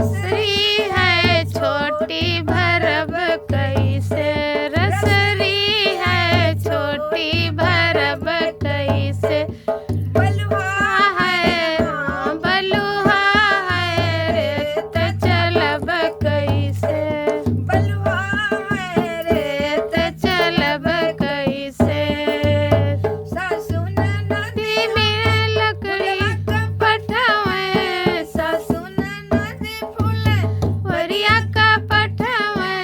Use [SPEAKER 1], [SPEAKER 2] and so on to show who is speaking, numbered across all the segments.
[SPEAKER 1] रसरी है छोटी भरब कैसे, रसरी है छोटी भरब कैसे। बलुहा है बलुहा है रे त चलब कैसे, बलुहा है रे त चलब कैसे। सासु ननदी में लकड़ी पठवे, सासु ननदी फुलवरिया का पठवे,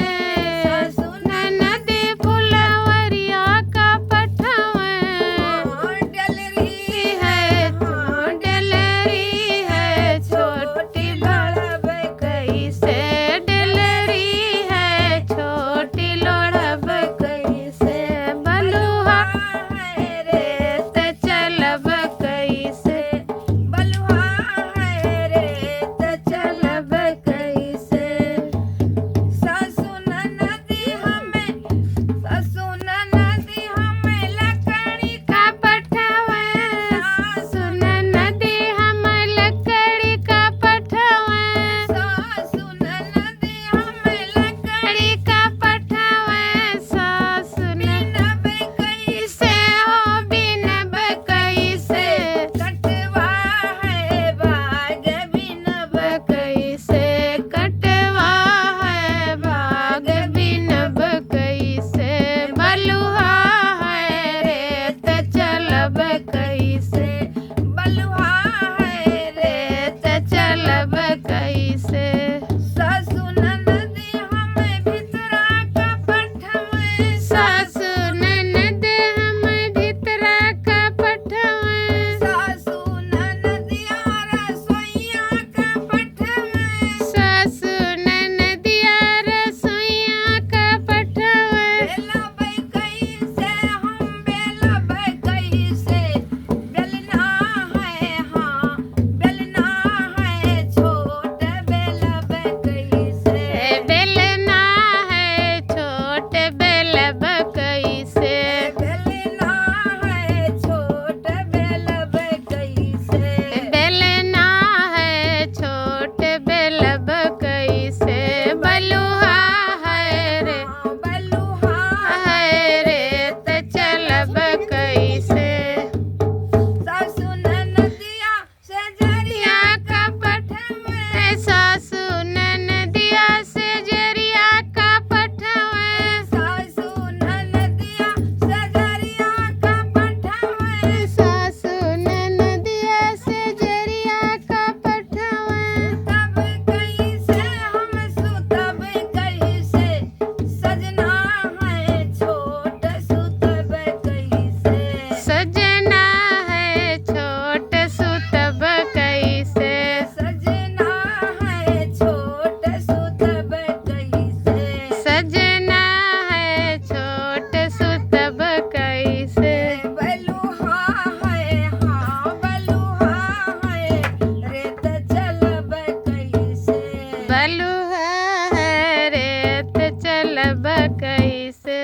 [SPEAKER 1] सासु ननदी फुलवरिया का पठवे। डलरी है छोटी लोढ़ब कैसे, डलरी है छोटी लोढ़ब कैसे। बलुहा है रे त चलब कैसे, बलुहा है रे त चलब कैसे। सासु ननदी हमें लकड़ी का पठवे, सासु ननदी हमें लकड़ी का पठवे, सासु ननदी हमें लकड़ी का पठवे। सासु बिनब कैसे हो बिनब कैसे, कटवा है भाग बिनब कैसे, कटवा है भाग बिनब कैसे। बलुहा है रे त चलब कैसे, बलुहा है रे त चलब कैसे। सासु ननदी हमें भितरा का पठवे, सासु ननद हमें भितरा का पठवे, सासु ननदिया रसोइया का पठवे, सासु ननदिया रसोइया का पठवे। बेलब कैसे हम बेलब कैसे, बेलना है बेलना है छोट बेलब कैसे, बेलना है छोट बेलब कैसे, बेलना है छोट बेलब कैसे, बेलना है छोट बेलब कैसे। बलुहा है रे त चलब कैसे। सासु ननदिया से जरिया का पठवे, सासु ननदिया से जरिया का पठवे, सासु ननदिया से जरिया का पठवे, सासु ननदिया से जरिया का पठवे। तब कैसे हम सुतब कैसे, सजना है छोट सुतब कैसे, सजना है छोट सुतब कैसे, सजना है छोट सुतब कैसे, सजना है छोट सुतब कैसे। बलुहा है बलुहा है रे त चलब कैसे, बलुहा है रे त चलब कैसे।